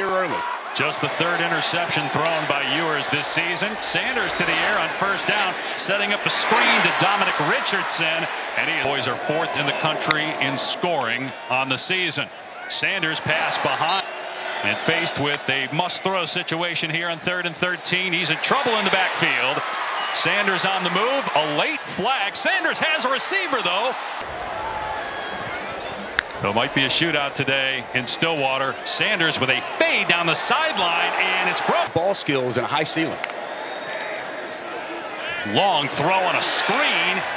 Early. Just the third interception thrown by Ewers this season. Sanders to the air on first down, setting up a screen to Dominic Richardson, and boys are fourth in the country in scoring on the season. Sanders pass behind and faced with a must-throw situation here on 3rd and 13. He's in trouble in the backfield. Sanders on the move, a late flag. Sanders has a receiver though. There might be a shootout today in Stillwater. Sanders with a fade down the sideline, and it's broke. Ball skills and a high ceiling. Long throw on a screen,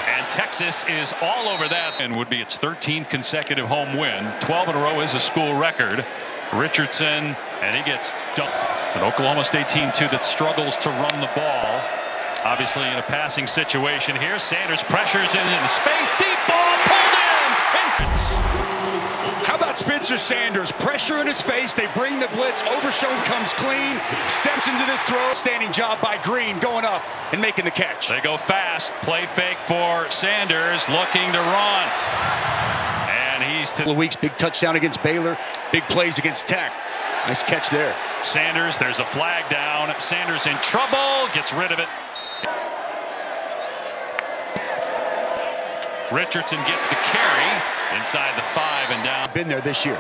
and Texas is all over that, and would be its 13th consecutive home win. 12 in a row is a school record. Richardson, and he gets dumped. It's an Oklahoma State team too that struggles to run the ball. Obviously in a passing situation here. Sanders pressures in space, deep ball pulled in. How about Spencer Sanders? Pressure in his face. They bring the blitz. Overshown comes clean. Steps into this throw. Standing job by Green, going up and making the catch. They go fast. Play fake for Sanders, looking to run. And he's to the weeks. Big touchdown against Baylor. Big plays against Tech. Nice catch there. Sanders, there's a flag down. Sanders in trouble. Gets rid of it. Richardson gets the carry inside the 5 and down. Been there this year.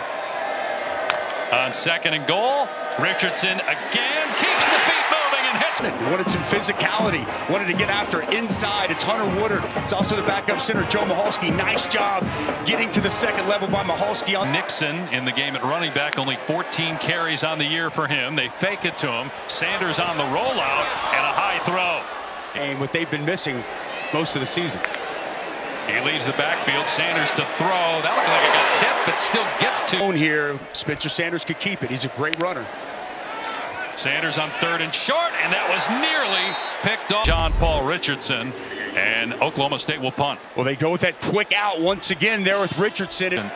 On 2nd and goal, Richardson again keeps the feet moving and hits. He wanted some physicality. Wanted to get after it inside. It's Hunter Woodard. It's also the backup center, Joe Michalski. Nice job getting to the second level by Michalski. Nixon in the game at running back. Only 14 carries on the year for him. They fake it to him. Sanders on the rollout and a high throw. And what they've been missing most of the season. He leaves the backfield. Sanders to throw. That looked like it got tipped, but still gets to. Here, Spencer Sanders could keep it. He's a great runner. Sanders on 3rd and short, and that was nearly picked off. John Paul Richardson, and Oklahoma State will punt. Well, they go with that quick out once again there with Richardson. And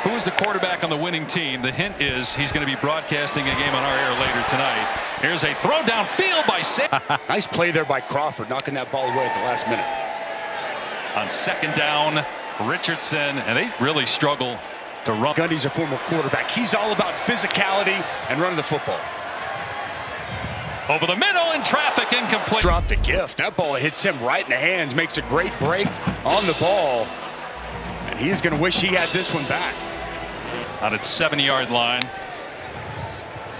who is the quarterback on the winning team? The hint is he's going to be broadcasting a game on our air later tonight. Here's a throw downfield by Sanders. Nice play there by Crawford, knocking that ball away at the last minute. On 2nd down, Richardson, and they really struggle to run. Gundy's a former quarterback. He's all about physicality and running the football. Over the middle in traffic, incomplete. Dropped a gift. That ball hits him right in the hands, makes a great break on the ball. And he's going to wish he had this one back. On its 7-yard line,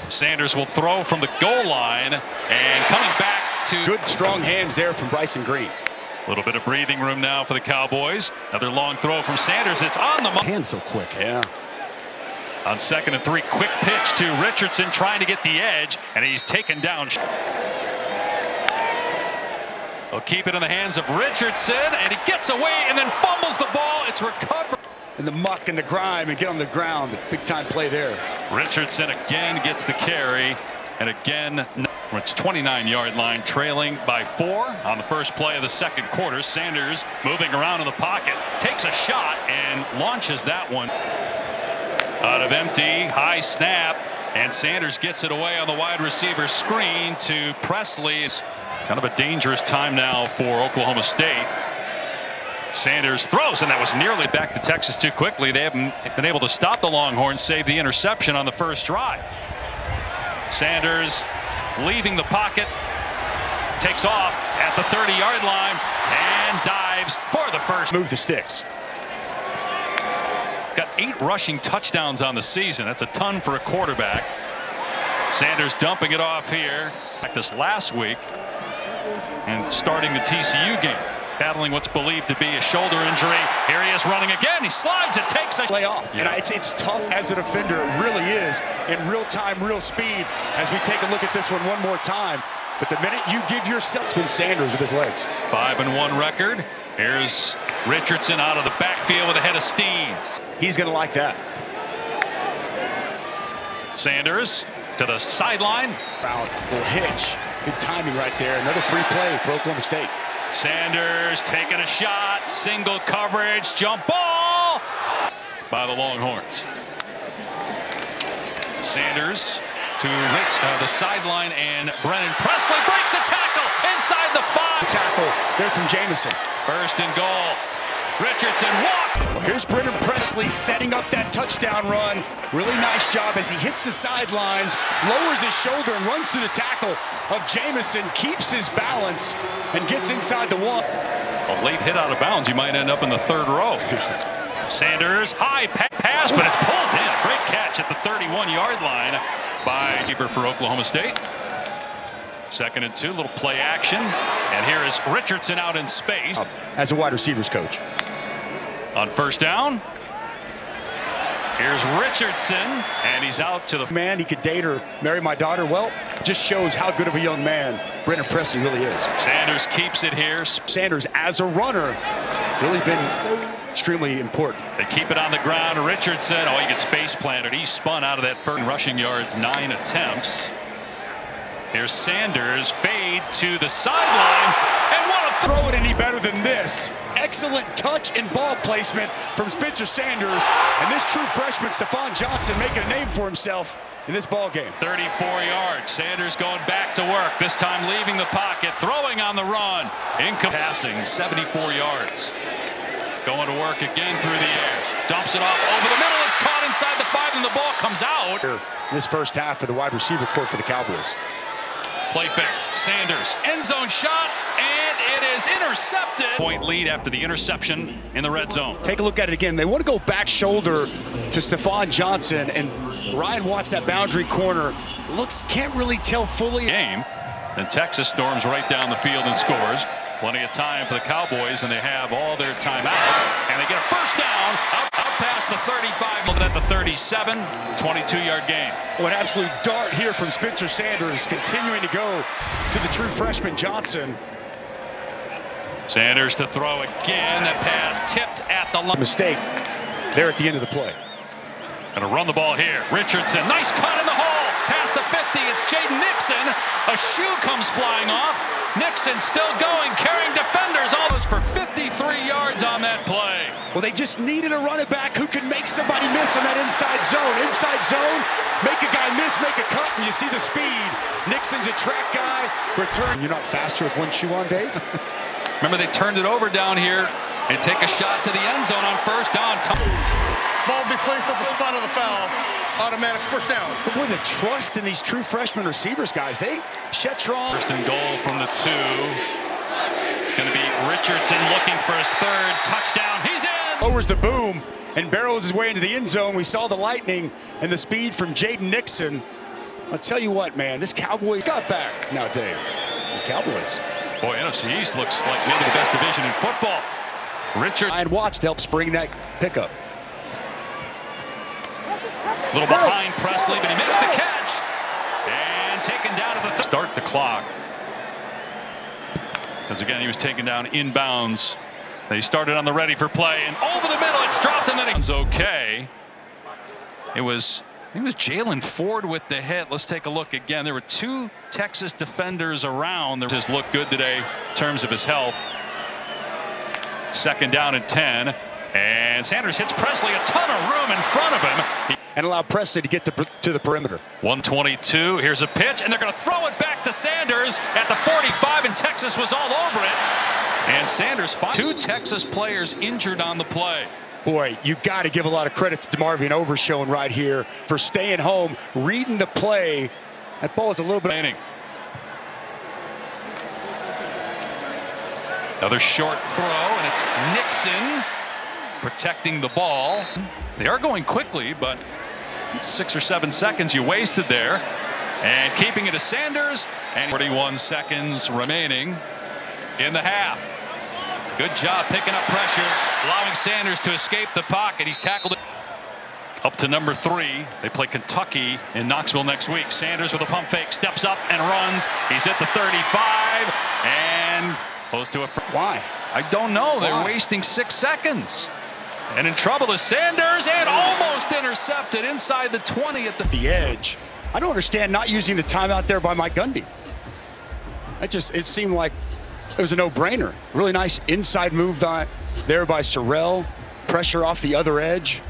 Sanders will throw from the goal line, and coming back to. Good, strong hands there from Bryson Green. A little bit of breathing room now for the Cowboys. Another long throw from Sanders. It's on the hands so quick. Yeah. On 2nd and 3, quick pitch to Richardson trying to get the edge, and he's taken down. They'll keep it in the hands of Richardson, and he gets away and then fumbles the ball. It's recovered. In the muck and the grime and get on the ground. Big time play there. Richardson again gets the carry, and again. It's 29-yard line, trailing by 4 on the first play of the 2nd quarter. Sanders moving around in the pocket, takes a shot and launches that one out of empty. High snap, and Sanders gets it away on the wide receiver screen to Presley. It's kind of a dangerous time now for Oklahoma State. Sanders throws, and that was nearly back to Texas too quickly. They haven't been able to stop the Longhorns, save the interception on the first drive. Sanders leaving the pocket, takes off at the 30-yard line and dives for the first. Move the sticks. Got 8 rushing touchdowns on the season. That's a ton for a quarterback. Sanders dumping it off here. Like this last week and starting the TCU game, battling what's believed to be a shoulder injury. Here he is running again. He slides. It takes a lay off. Yeah. And it's tough as a defender. It really is in real time, real speed. As we take a look at this one more time. But the minute you give yourself, it's been Sanders with his legs. 5-1 record. Here's Richardson out of the backfield with a head of steam. He's going to like that. Sanders to the sideline. Little hitch. Good timing right there. Another free play for Oklahoma State. Sanders taking a shot, single coverage, jump ball by the Longhorns. Sanders to the sideline, and Brennan Presley breaks a tackle inside the 5. Tackle there from Jamison. 1st and goal. Richardson walk. Well, here's Brendan Presley setting up that touchdown run. Really nice job as he hits the sidelines, lowers his shoulder and runs through the tackle of Jamison, keeps his balance and gets inside the one. A late hit out of bounds. You might end up in the third row. Sanders, high pass, but it's pulled in. Great catch at the 31-yard line by keeper for Oklahoma State. 2nd and 2, little play action. And here is Richardson out in space. As a wide receivers coach. On 1st down, here's Richardson, and he's out to the man. He could date or marry my daughter. Well, just shows how good of a young man Brendan Presley really is. Sanders keeps it here. Sanders as a runner really been extremely important. They keep it on the ground. Richardson, oh, he gets face planted. He spun out of that first rushing yards, 9 attempts. Here's Sanders, fade to the sideline, and what a throw it any better than this. Excellent touch and ball placement from Spencer Sanders, and this true freshman Stephon Johnson making a name for himself in this ball game. 34 yards. Sanders going back to work, this time leaving the pocket, throwing on the run. Passing 74 yards. Going to work again through the air. Dumps it off over the middle. It's caught inside the 5, and the ball comes out. This first half for the wide receiver corps for the Cowboys. Play fake. Sanders, end zone shot, and it is intercepted. Point lead after the interception in the red zone. Take a look at it again. They want to go back shoulder to Stephon Johnson, and Ryan Watts, that boundary corner, can't really tell fully. Game. Then Texas storms right down the field and scores. Plenty of time for the Cowboys, and they have all their timeouts, and they get a first down out past the 35, at the 37, 22-yard gain. What an absolute dart here from Spencer Sanders, continuing to go to the true freshman Johnson. Sanders to throw again. That pass tipped at the line. Mistake there at the end of the play. Gonna run the ball here. Richardson, nice cut in the hole. Past the 50, it's Jaden Nixon. A shoe comes flying off. Nixon still going, carrying defenders. Almost for 53 yards on that play. Well, they just needed a running back who could make somebody miss in that inside zone. Inside zone, make a guy miss, make a cut, and you see the speed. Nixon's a track guy. Return. You're not faster with one shoe on, Dave? Remember, they turned it over down here and take a shot to the end zone on 1st down. Ball will be placed at the spot of the foul. Automatic first down. But boy, the trust in these true freshman receivers, guys. Shetron. First and goal from the 2. It's going to be Richardson looking for his 3rd touchdown. He's in. Lowers the boom and barrels his way into the end zone. We saw the lightning and the speed from Jaden Nixon. I'll tell you what, man, this Cowboys got back. Now, Dave, the Cowboys. Boy, NFC East looks like maybe the best division in football. Richard. And Watts to help spring that pickup. A little behind Presley, but he makes the catch. And taken down to the start the clock. Because again, he was taken down inbounds. They started on the ready for play, and over the middle, it's dropped, and then it's okay. It was Jalen Ford with the hit. Let's take a look again. There were 2 Texas defenders around. They just looked good today in terms of his health. 2nd down and 10. And Sanders hits Presley, a ton of room in front of him. And allow Presley to get to the perimeter. 122, here's a pitch, and they're going to throw it back to Sanders at the 45, and Texas was all over it. And Sanders, 2 Texas players injured on the play. Boy, you got to give a lot of credit to DeMarvion Overshown right here for staying home, reading the play. That ball is a little bit. Another short throw, and it's Nixon protecting the ball. They are going quickly, but 6 or 7 seconds you wasted there. And keeping it to Sanders, and 41 seconds remaining in the half. Good job picking up pressure, allowing Sanders to escape the pocket. He's tackled it. Up to number 3. They play Kentucky in Knoxville next week. Sanders with a pump fake, steps up and runs. He's at the 35 and close to a. Why? I don't know. They're wasting 6 seconds. And in trouble is Sanders, and almost intercepted inside the 20 at the edge. I don't understand not using the timeout there by Mike Gundy. It seemed like it was a no-brainer. Really nice inside move there by Sorrell. Pressure off the other edge.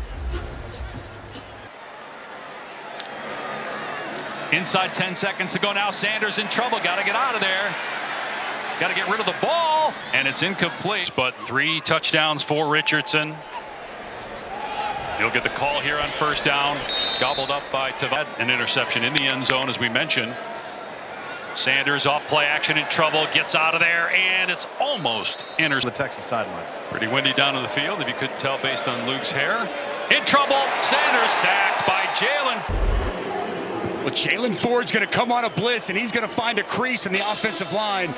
Inside 10 seconds to go now. Sanders in trouble. Got to get out of there. Got to get rid of the ball, and it's incomplete. But 3 touchdowns for Richardson. He'll get the call here on first down. Gobbled up by Tavad. An interception in the end zone, as we mentioned. Sanders off play action, in trouble, gets out of there, and it's almost enters the Texas sideline. Pretty windy down in the field, if you couldn't tell based on Luke's hair. In trouble, Sanders sacked by Jalen. Well, Jalen Ford's going to come on a blitz, and he's going to find a crease in the offensive line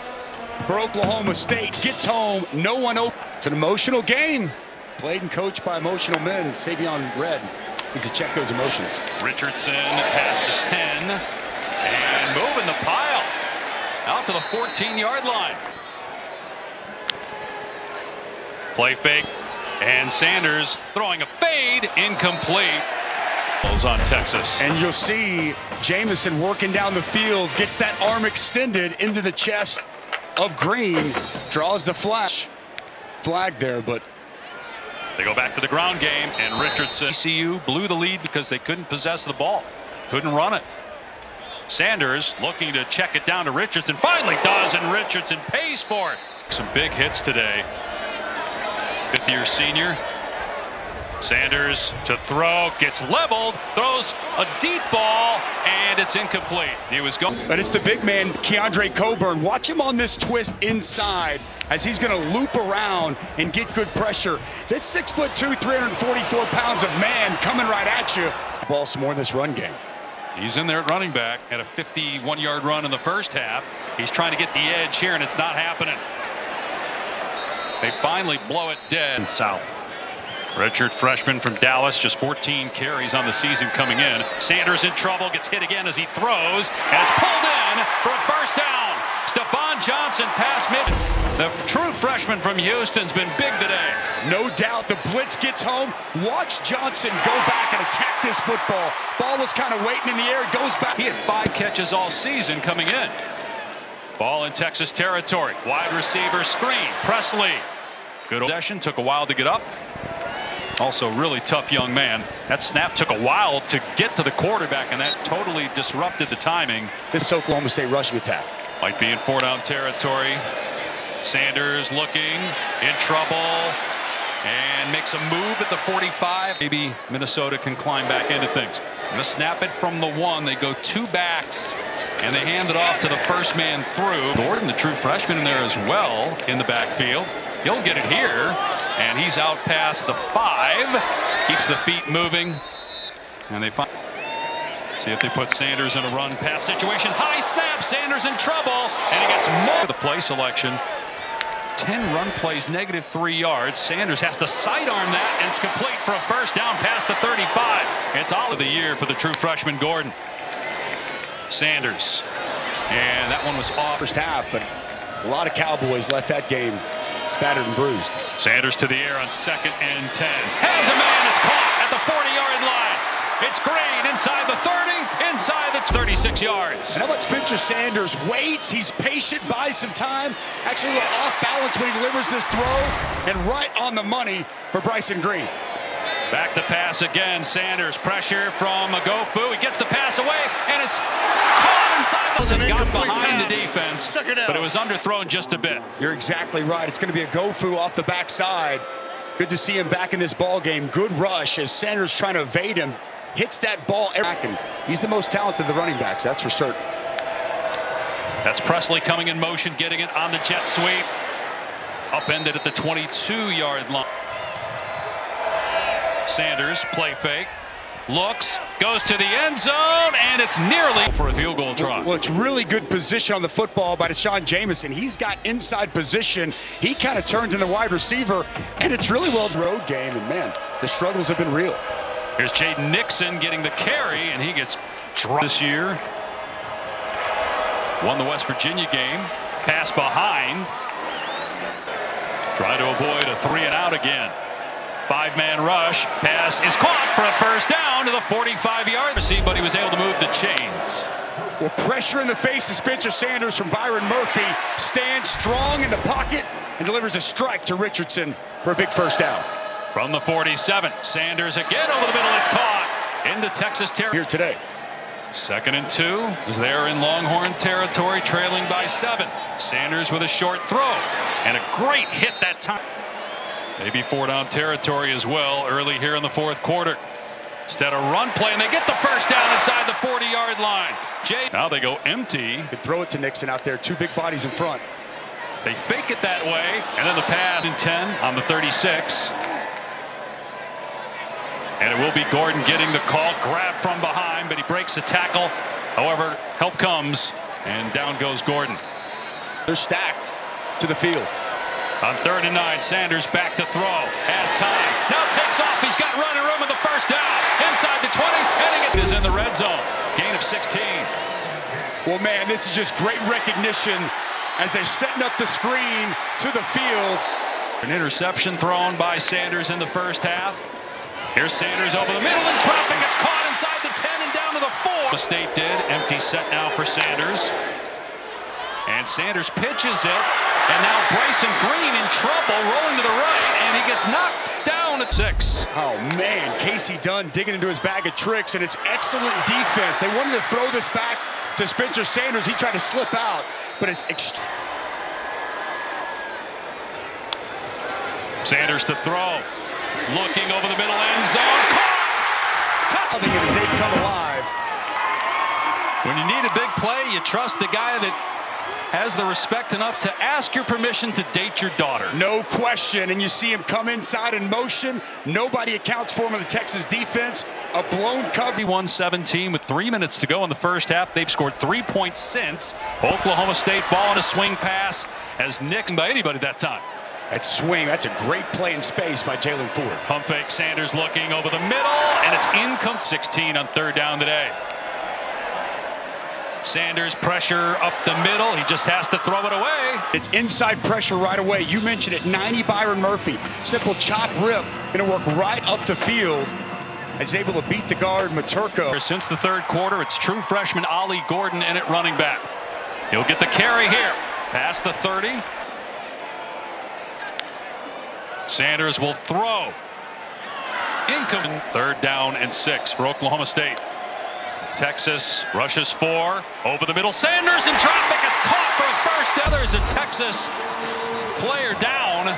for Oklahoma State. Gets home, no one open. It's an emotional game. Played and coached by emotional men. Savion Red needs to check those emotions. Richardson past the 10 and moving the pile out to the 14-yard line. Play fake, and Sanders throwing a fade, incomplete. On Texas. And you'll see Jamison working down the field, gets that arm extended into the chest of Green, draws the flag there, but they go back to the ground game, and Richardson. ECU blew the lead because they couldn't possess the ball, couldn't run it. Sanders looking to check it down to Richardson, finally does, and Richardson pays for it. Some big hits today. 5th-year senior. Sanders to throw, gets leveled, throws a deep ball, and it's incomplete. He was going. But it's the big man, Keondre Coburn. Watch him on this twist inside as he's going to loop around and get good pressure. This 6'2", 344 pounds of man coming right at you. Ball some more in this run game. He's in there at running back, had a 51-yard run in the first half. He's trying to get the edge here, and it's not happening. They finally blow it dead. South. Redshirt freshman from Dallas, just 14 carries on the season coming in. Sanders in trouble, gets hit again as he throws, and it's pulled in for a first down. Stephon Johnson past mid. The true freshman from Houston's been big today. No doubt the blitz gets home. Watch Johnson go back and attack this football. Ball was kind of waiting in the air, goes back. He had 5 catches all season coming in. Ball in Texas territory. Wide receiver screen. Presley. Good possession, took a while to get up. Also really tough young man. That snap took a while to get to the quarterback, and that totally disrupted the timing. This is Oklahoma State rushing attack. Might be in 4-down territory. Sanders looking, in trouble, and makes a move at the 45. Maybe Minnesota can climb back into things. Gonna snap it from the 1. They go 2 backs, and they hand it off to the first man through. Gordon, the true freshman, in there as well in the backfield. He'll get it here, and he's out past the 5. Keeps the feet moving, and they find. See if they put Sanders in a run pass situation. High snap, Sanders in trouble, and he gets more. The play selection. 10 run plays, -3 yards. Sanders has to sidearm that, and it's complete for a first down past the 35. It's all of the year for the true freshman Gordon. Sanders, and that one was off. First half, but a lot of Cowboys left that game battered and bruised. Sanders to the air on 2nd and 10. Has a man, it's caught at the 40-yard line. It's Green inside the 30, inside the 36 yards. And how about Spencer Sanders? Waits, he's patient, buys some time. Actually a little off balance when he delivers this throw, and right on the money for Bryson Green. Back to pass again. Sanders, pressure from Agofu. He gets the pass away, and it's caught inside. Got behind the defense, but it was underthrown just a bit. You're exactly right. It's going to be Agofu off the backside. Good to see him back in this ball game. Good rush as Sanders trying to evade him. Hits that ball. He's the most talented of the running backs, that's for certain. That's Presley coming in motion, getting it on the jet sweep. Upended at the 22-yard line. Sanders, play fake, looks, goes to the end zone, and it's nearly for a field goal try. Well, it's really good position on the football by Deshaun Jamison. He's got inside position. He kind of turns in the wide receiver, and it's really well road game. And man, the struggles have been real. Here's Jaden Nixon getting the carry, and he gets dropped this year. Won the West Virginia game. Pass behind. Try to avoid a 3-and-out again. 5-man rush. Pass is caught for a first down to the 45-yard receive, but he was able to move the chains. Well, pressure in the face of Spencer Sanders from Byron Murphy. Stands strong in the pocket and delivers a strike to Richardson for a big first down. From the 47, Sanders again over the middle. It's caught into Texas territory here today. 2nd and 2 as they're in Longhorn territory, trailing by 7. Sanders with a short throw and a great hit that time. Maybe 4-down territory as well early here in the 4th quarter. Instead of run play, and they get the first down inside the 40-yard line. Now they go empty. Could throw it to Nixon out there, 2 big bodies in front. They fake it that way, and then the pass in 10 on the 36. And it will be Gordon getting the call, grab from behind, but he breaks the tackle. However, help comes, and down goes Gordon. They're stacked to the field. On 3rd and 9, Sanders back to throw. Has time. Now takes off. He's got running room with the first down. Inside the 20, and he gets in the red zone. Gain of 16. Well, man, this is just great recognition as they're setting up the screen to the field. An interception thrown by Sanders in the first half. Here's Sanders over the middle in traffic. It's caught inside the 10 and down to the 4. The State did. Empty set now for Sanders. And Sanders pitches it. And now Bryson Green in trouble, rolling to the right, and he gets knocked down at 6. Oh, man, Casey Dunn digging into his bag of tricks, and it's excellent defense. They wanted to throw this back to Spencer Sanders. He tried to slip out, but it's Sanders to throw. Looking over the middle end zone. Touch. I think it is eight come alive. When you need a big play, you trust the guy that has the respect enough to ask your permission to date your daughter. No question, and you see him come inside in motion. Nobody accounts for him in the Texas defense. A blown cover. 31-17 with 3 minutes to go in the first half. They've scored 3 points since. Oklahoma State ball on a swing pass as nicked by anybody that time. That swing, that's a great play in space by Jalen Ford. Pump fake, Sanders looking over the middle, and it's incomplete. 16 on 3rd down today. Sanders pressure up the middle. He just has to throw it away. It's inside pressure right away. You mentioned it, 90 Byron Murphy. Simple chop rip. Going to work right up the field. He's able to beat the guard, Miterko. Since the 3rd quarter, it's true freshman Ollie Gordon in at running back. He'll get the carry here. Past the 30. Sanders will throw. Incoming. 3rd down and 6 for Oklahoma State. Texas rushes 4 over the middle. Sanders in traffic. It's caught for a first down. There's a Texas player down.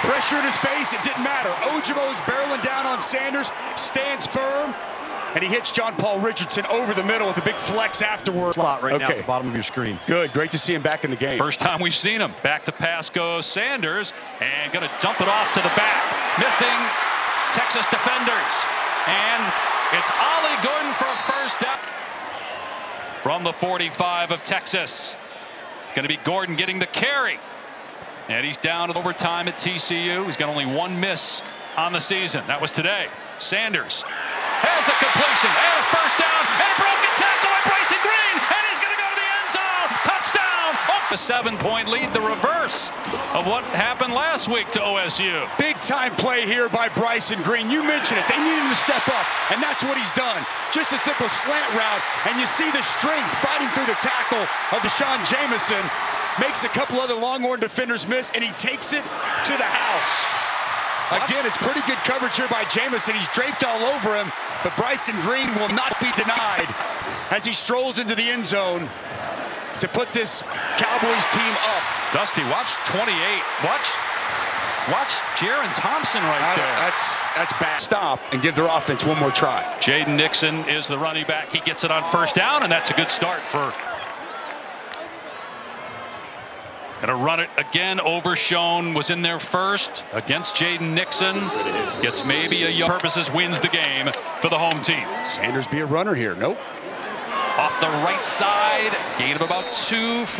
Pressure in his face. It didn't matter. Ojomo's barreling down on Sanders. Stands firm. And he hits John Paul Richardson over the middle with a big flex afterwards. Slot right now at the bottom of your screen. Good. Great to see him back in the game. First time we've seen him. Back to pass goes Sanders. And going to dump it off to the back. Missing Texas defenders. And it's Ollie Gordon for a first down. From the 45 of Texas. Going to be Gordon getting the carry. And he's down at overtime at TCU. He's got only 1 miss on the season. That was today. Sanders has a completion and a first down and a broken tackle by Bryson Green, and he's going to go to the end zone. Touchdown! Up a 7-point lead, the reverse of what happened last week to OSU. Big time play here by Bryson Green. You mentioned it. They needed him to step up, and that's what he's done. Just a simple slant route, and you see the strength fighting through the tackle of Deshaun Jamison. Makes a couple other Longhorn defenders miss, and he takes it to the house. Again, it's pretty good coverage here by Jamison. He's draped all over him, but Bryson Green will not be denied as he strolls into the end zone to put this Cowboys team up. Dusty, watch 28. Watch Jaron Thompson right there. That's bad. Stop and give their offense one more try. Jaden Nixon is the running back. He gets it on first down, and that's a good start for. Gonna run it again. Overshown was in there first against Jaden Nixon. Gets maybe a yard. Purposes, wins the game for the home team. Sanders be a runner here. Nope. Off the right side. Gain of about 2 for.